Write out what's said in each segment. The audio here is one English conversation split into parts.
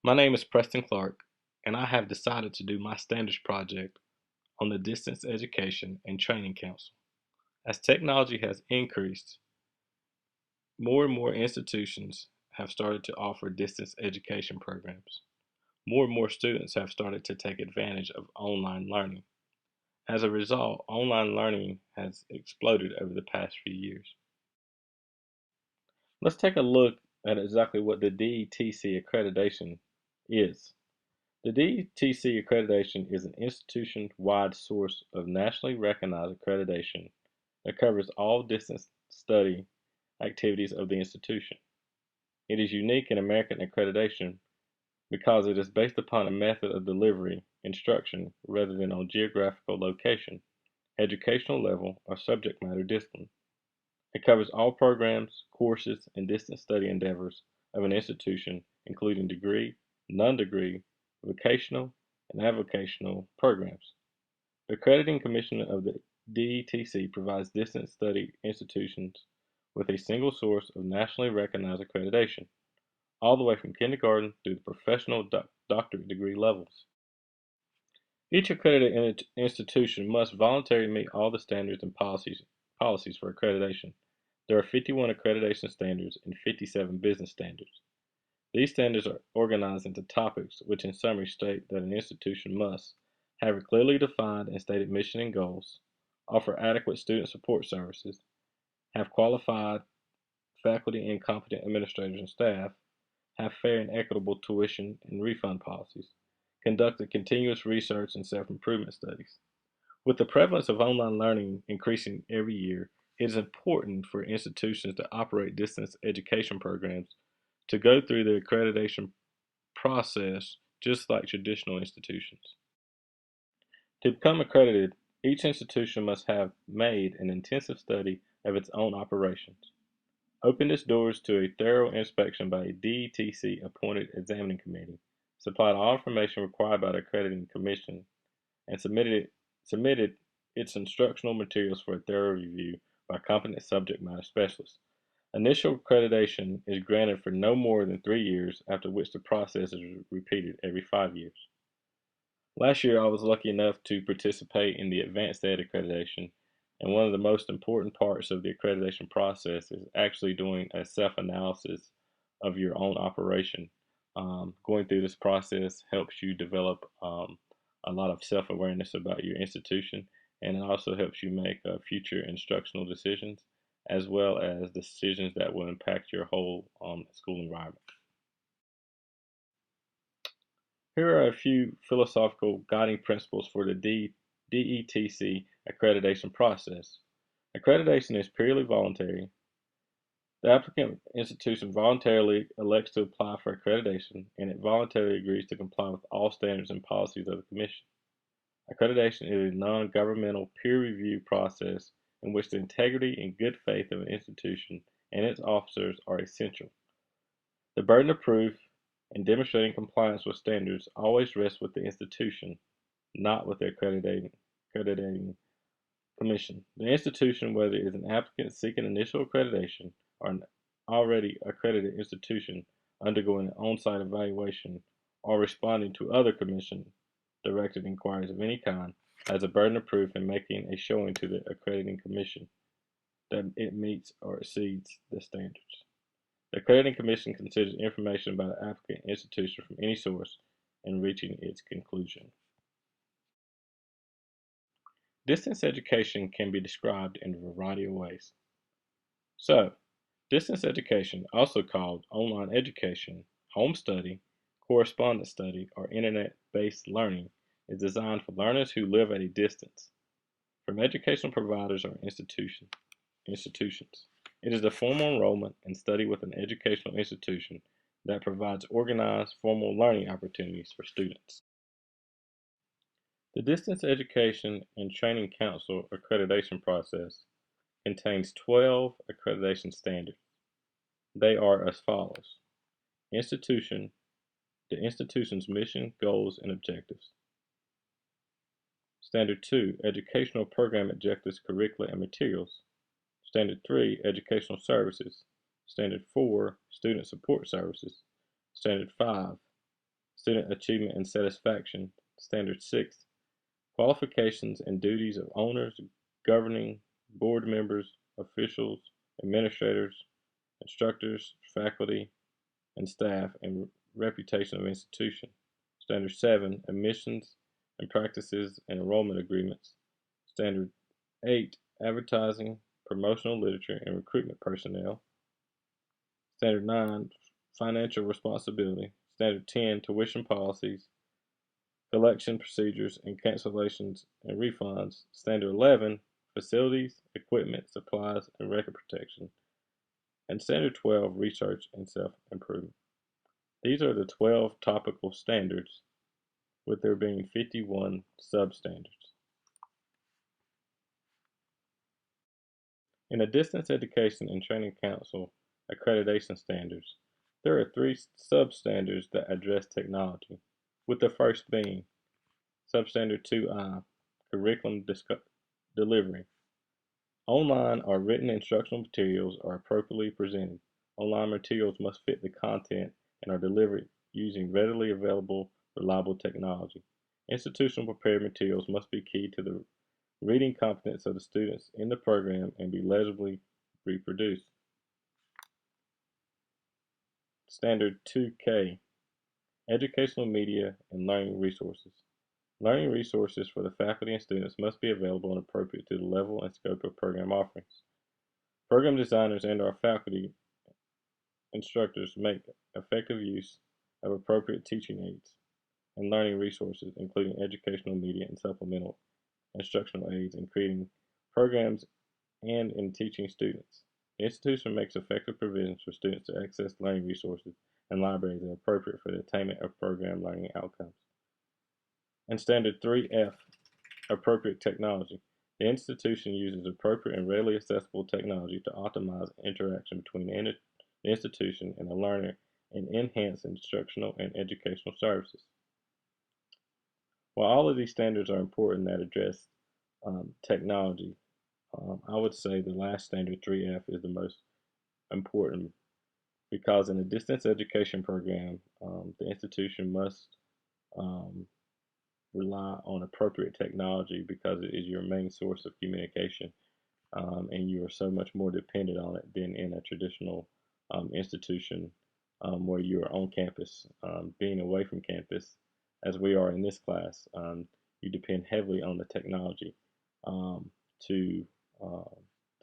My name is Preston Clark, and I have decided to do my standards project on the Distance Education and Training Council. As technology has increased, more and more institutions have started to offer distance education programs. More and more students have started to take advantage of online learning. As a result, online learning has exploded over the past few years. Let's take a look at exactly what the DETC accreditation is. The DETC accreditation is an institution-wide source of nationally recognized accreditation that covers all distance study activities of the institution. It is unique in American accreditation because it is based upon a method of delivery, instruction, rather than on geographical location, educational level, or subject matter discipline. It covers all programs, courses, and distance study endeavors of an institution, including degree, non-degree, vocational, and avocational programs. The Accrediting Commission of the DETC provides distance study institutions with a single source of nationally recognized accreditation, all the way from kindergarten through the professional doctorate degree levels. Each accredited institution must voluntarily meet all the standards and policies for accreditation. There are 51 accreditation standards and 57 business standards. These standards are organized into topics which in summary state that an institution must have a clearly defined and stated mission and goals, offer adequate student support services, have qualified faculty and competent administrators and staff, have fair and equitable tuition and refund policies, conduct continuous research and self-improvement studies. With the prevalence of online learning increasing every year, it is important for institutions to operate distance education programs to go through the accreditation process just like traditional institutions. To become accredited, each institution must have made an intensive study of its own operations, opened its doors to a thorough inspection by a DETC appointed examining committee, supplied all information required by the accrediting commission, and submitted its instructional materials for a thorough review by competent subject matter specialists. Initial accreditation is granted for no more than 3 years, after which the process is repeated every 5 years. Last year, I was lucky enough to participate in the Advanced Ed accreditation, and one of the most important parts of the accreditation process is actually doing a self-analysis of your own operation. Going through this process helps you develop a lot of self-awareness about your institution, and it also helps you make future instructional decisions as well as decisions that will impact your whole school environment. Here are a few philosophical guiding principles for the DETC accreditation process. Accreditation is purely voluntary. The applicant institution voluntarily elects to apply for accreditation, and it voluntarily agrees to comply with all standards and policies of the Commission. Accreditation is a non-governmental peer review process in which the integrity and good faith of an institution and its officers are essential. The burden of proof in demonstrating compliance with standards always rests with the institution, not with the accrediting commission. The institution, whether it is an applicant seeking initial accreditation or an already accredited institution undergoing an on-site evaluation or responding to other commission-directed inquiries of any kind, has a burden of proof in making a showing to the accrediting commission that it meets or exceeds the standards. The Accrediting Commission considers information about an applicant institution from any source in reaching its conclusion. Distance education can be described in a variety of ways. So, distance education, also called online education, home study, correspondence study, or internet-based learning, is designed for learners who live at a distance from educational providers or institutions. It is a formal enrollment and study with an educational institution that provides organized, formal learning opportunities for students. The Distance Education and Training Council accreditation process contains 12 accreditation standards. They are as follows: Institution, the institution's mission, goals, and objectives. Standard 2, educational program objectives, curricula, and materials. Standard 3, educational services. Standard 4, student support services. Standard 5, student achievement and satisfaction. Standard 6, qualifications and duties of owners, governing board members, officials, administrators, instructors, faculty, and staff, and reputation of institution. Standard 7, admissions and practices and enrollment agreements. Standard 8, advertising, promotional literature, and recruitment personnel. Standard 9, financial responsibility. Standard 10, tuition policies, collection procedures, and cancellations and refunds. Standard 11, facilities, equipment, supplies, and record protection. And Standard 12, research and self-improvement. These are the 12 topical standards, with there being 51 substandards. In the Distance Education and Training Council accreditation standards, there are 3 substandards that address technology, with the first being Substandard 2I, Curriculum Delivery. Online or written instructional materials are appropriately presented. Online materials must fit the content and are delivered using readily available, reliable technology. Institutional prepared materials must be key to the reading competence of the students in the program and be legibly reproduced. Standard 2K, Educational Media and Learning Resources. Learning resources for the faculty and students must be available and appropriate to the level and scope of program offerings. Program designers and our faculty instructors make effective use of appropriate teaching aids and learning resources, including educational media and supplemental instructional aids, in creating programs and in teaching students. The institution makes effective provisions for students to access learning resources and libraries that are appropriate for the attainment of program learning outcomes. And Standard 3F, appropriate technology. The institution uses appropriate and readily accessible technology to optimize interaction between the institution and the learner and enhance instructional and educational services. While all of these standards are important that address technology, I would say the last standard, 3F, is the most important, because in a distance education program, the institution must rely on appropriate technology because it is your main source of communication, and you are so much more dependent on it than in a traditional institution where you are on campus. Being away from campus, as we are in this class, you depend heavily on the technology to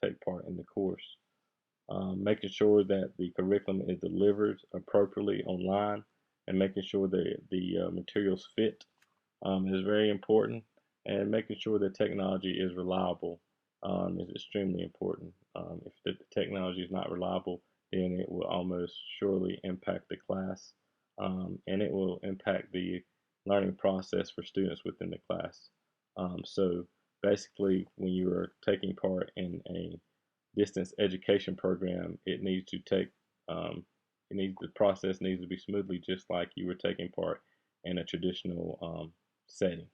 take part in the course. Making sure that the curriculum is delivered appropriately online and making sure that the materials fit is very important, and making sure that technology is reliable is extremely important. If the technology is not reliable, then it will almost surely impact the class, and it will impact the learning process for students within the class. So basically, when you are taking part in a distance education program, it needs to take the process needs to be smoothly, just like you were taking part in a traditional setting.